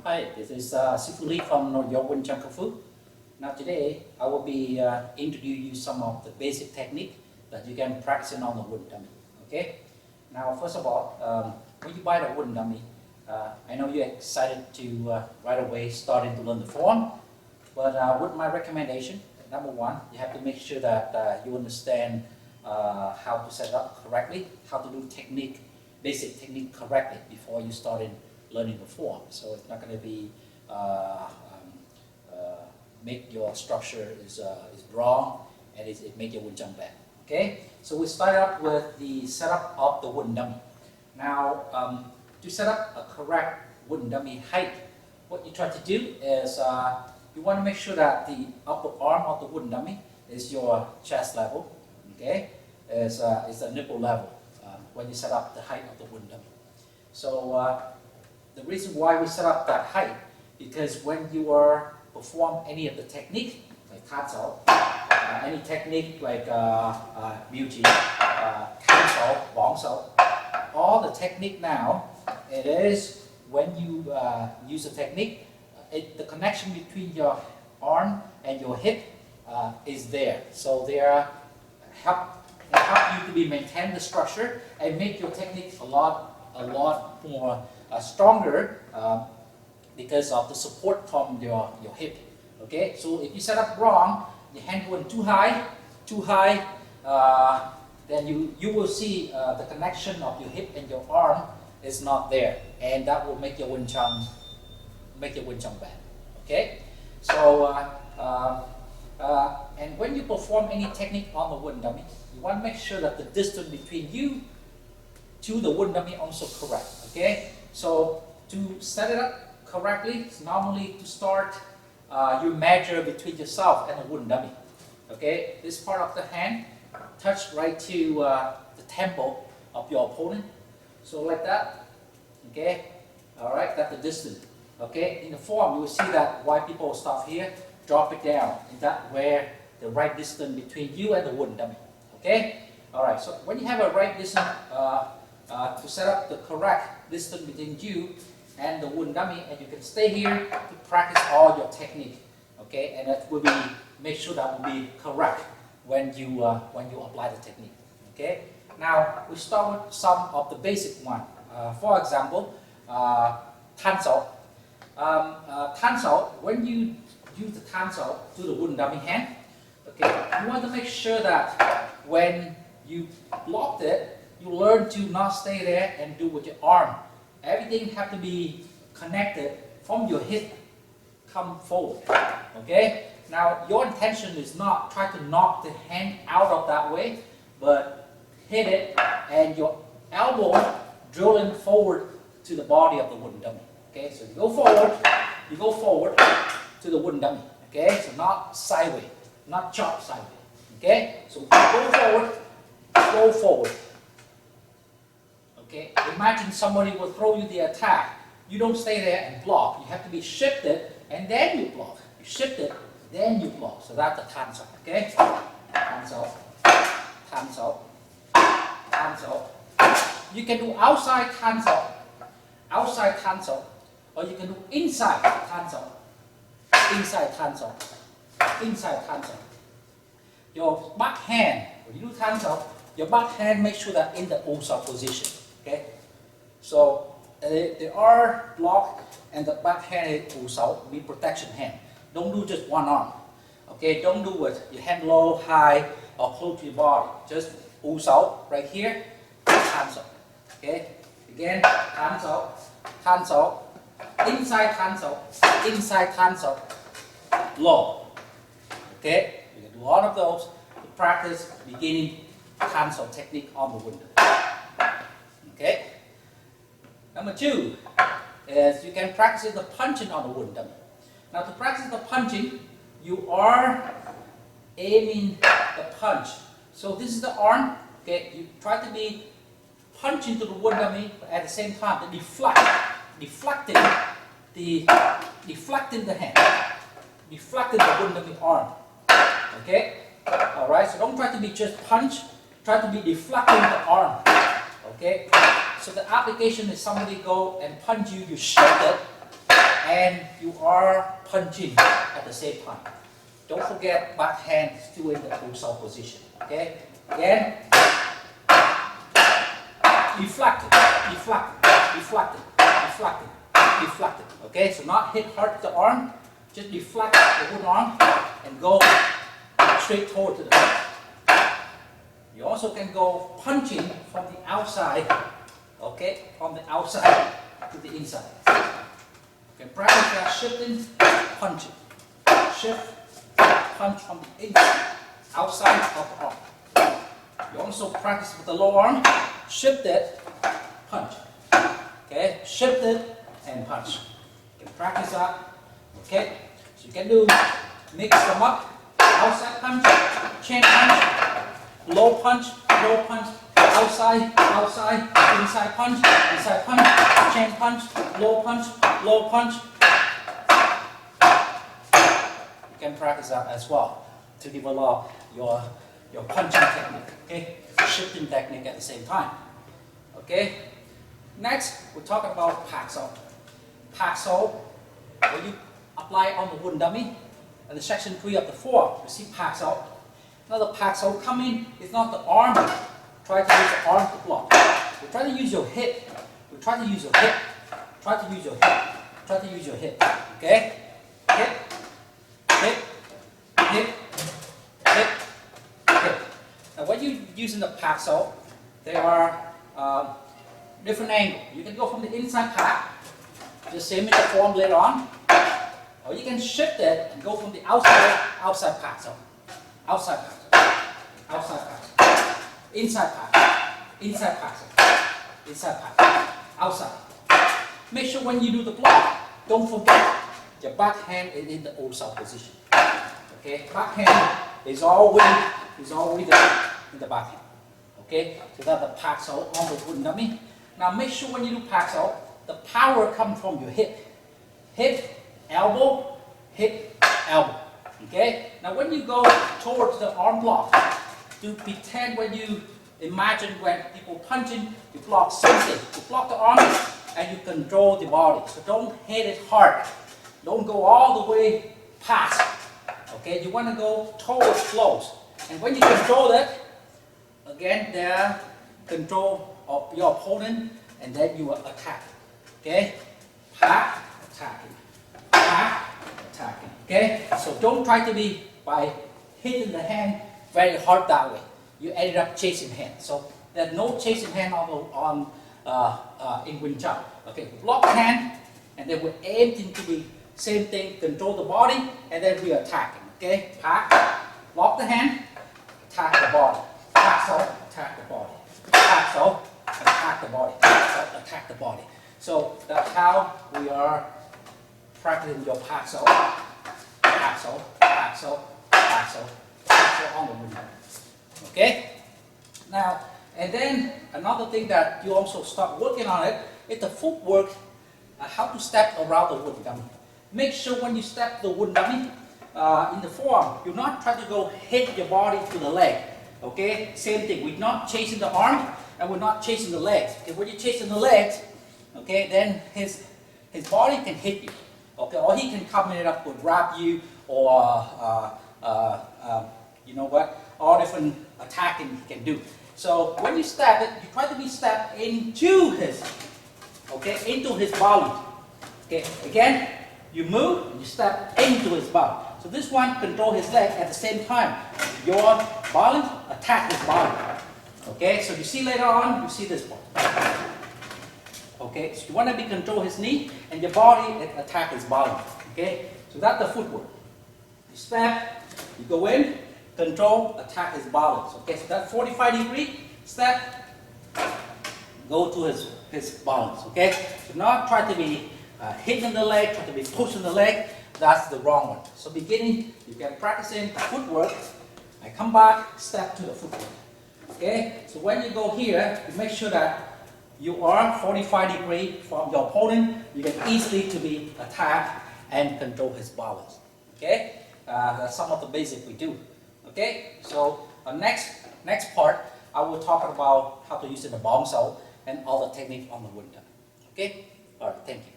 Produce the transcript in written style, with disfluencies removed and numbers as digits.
Hi, this is Shifu from your Wing Chun Kung Fu. Now today I will be introducing you some of the basic technique that you can practice on the wooden dummy. Okay. Now first of all, when you buy the wooden dummy, I know you're excited to right away starting to learn the form, but with my recommendation, number one, you have to make sure that you understand how to set it up correctly, how to do technique, basic technique correctly before you start in learning the form. So it's not going to be make your structure is wrong and it make your Wing Chun bad. Okay, so we start up with the setup of the wooden dummy. Now to set up a correct wooden dummy height, what you try to do is you want to make sure that the upper arm of the wooden dummy is your chest level. Okay, is the nipple level when you set up the height of the wooden dummy. So the reason why we set up that height, because when you are perform any of the technique, like cancel, any technique like Muji, cancel, Wangso, all the technique now, it is when you use the technique, the connection between your arm and your hip is there. So they help you to be maintain the structure and make your technique a lot more stronger because of the support from your hip. Okay, so if you set up wrong, your hand going too high, then you will see the connection of your hip and your arm is not there, and that will make your Wing Chun bad. Okay, so and when you perform any technique on the wooden dummy, you want to make sure that the distance between you to the wooden dummy also correct. Okay, so to set it up correctly, normally to start, you measure between yourself and the wooden dummy. Okay, this part of the hand touch right to the temple of your opponent. So like that. Okay, all right, that's the distance. Okay, in the form you will see that why people stop here, drop it down, and that where the right distance between you and the wooden dummy. Okay, all right. So when you have a right distance to set up the correct distance between you and the wooden dummy, and you can stay here to practice all your technique. Okay, and that will be make sure that will be correct when you apply the technique. Okay, now we start with some of the basic one. For example, tansao. Tansao, when you use the tansao to the wooden dummy hand, okay, you want to make sure that when you blocked it, you learn to not stay there and do with your arm. Everything have to be connected from your hip, come forward. Okay. Now your intention is not try to knock the hand out of that way, but hit it and your elbow drilling forward to the body of the wooden dummy. Okay, so you go forward to the wooden dummy. Okay, so not sideways, not chop sideways. Okay, so go forward. Okay, imagine somebody will throw you the attack. You don't stay there and block. You have to be shifted and then you block. You shift it, then you block. So that's the tansao. Okay, tansao. You can do outside tansao, or you can do inside tansao. Your back hand, when you do tansao, your back hand make sure that in the Usa position. Okay, so there are block and the back hand is Usa, mean protection hand. Don't do just one arm. Okay, don't do it. Your hand low, high, or close to your body. Just Usa right here, tansao. Okay, again tansao, inside tansao, low. Okay, you can do all of those to practice beginning tansao technique on the wooden. Okay. Number two is you can practice the punching on the wooden dummy. Now to practice the punching, you are aiming the punch. So this is the arm. Okay, you try to be punching to the wooden dummy, but at the same time, deflecting the hand, deflecting the wooden dummy arm. Okay, all right. So don't try to be just punch. Try to be deflecting the arm. Okay, so the application is somebody go and punch you, you shift it, and you are punching at the same time. Don't forget backhand still in the full position. Okay? Again, deflect it, deflect it, deflect it, deflect it, deflect it. Okay? So not hit hard the arm, just deflect the wooden arm and go straight toward the front. You also can go punching from the outside, okay, from the outside to the inside. You can practice that shifting, punching. Shift, punch from the inside, outside of the arm. You also practice with the lower arm, shift it, punch. Okay, shift it and punch. You can practice that. Okay, so you can do mix them up. Outside punch, chain punch, low punch, outside, inside punch, chain punch, low punch, low punch. You can practice that as well to develop your punching technique, okay? Shifting technique at the same time. Okay? Next, we're talking about Pak-So. Pak-So, when you apply on the wooden dummy, and the section 3 of the 4, you see Pak-So. Now the Pak-So come in, it's not the arm. Try to use the arm to block. You try to use your hip. You try to use your hip. Try to use your hip. Try to use your hip. Okay? Hip. Hip. Hip. Hip. Hip. Now when you're using the Pak-So, there are different angles. You can go from the inside pack, just same in the form later on. Or you can shift it and go from the outside Pak-So. Outside Pak-So. Outside Pak-So. Inside Pak-So. Inside Pak-So. Inside Pak-So. Outside. Make sure when you do the block, don't forget your backhand is in the old-side position. Okay? Backhand is always there in the backhand. Okay? So that's the Pak-So on the wooden dummy. Now make sure when you do Pak-So, the power comes from your hip. Hip, elbow, hip, elbow. Okay? Now when you go towards the arm block, do pretend when you imagine when people punching, you block something. You block the arm and you control the body. So don't hit it hard. Don't go all the way past. Okay? You want to go towards close. And when you control it, again there, control of your opponent, and then you attack. Okay? Pack, attacking. Pack, attacking. Okay? So don't try to be by hitting the hand very hard that way. You ended up chasing hand. So there's no chasing hand in Wing Chun. Okay? Block the hand, and then we're aiming to be same thing. Control the body, and then we are attacking. Okay? Pack, block the hand, attack the body. Pak-So, attack the body. Pak-So, attack the body. Pak-So, attack the body. So that's how we are practicing your Pak-So. Pak-So, Pak-So, Pak-So, Pak-So on the movement. Okay? Now, and then another thing that you also start working on it is the footwork, how to step around the wooden dummy. Make sure when you step the wooden dummy in the forearm, you're not trying to go hit your body to the leg. Okay? Same thing. We're not chasing the arm and we're not chasing the legs. Okay? When you're chasing the legs, okay, then his body can hit you. Okay? Or he can come in up and grab you, or you know what? All different attacking he can do. So when you step it, you try to be stepped into his, okay, into his body. Okay? Again, you move and you step into his body. So this one control his leg at the same time. Your body attack his body. Okay, so you see later on, you see this one. Okay, so you want to be control his knee and your body attack his body. Okay, so that's the footwork. You step, you go in, control, attack his balance. Okay, so that 45-degree step, go to his balance. Okay, so not try to be hitting the leg, try to be pushing the leg. That's the wrong one. So beginning, you can practice in footwork. I come back, step to the footwork. Okay, so when you go here, you make sure that you are 45-degree from your opponent. You can easily to be attacked and control his balance. Okay, that's some of the basics we do. Okay, so next part, I will talk about how to use the bomb cell and all the technique on the wooden. Okay, all right, thank you.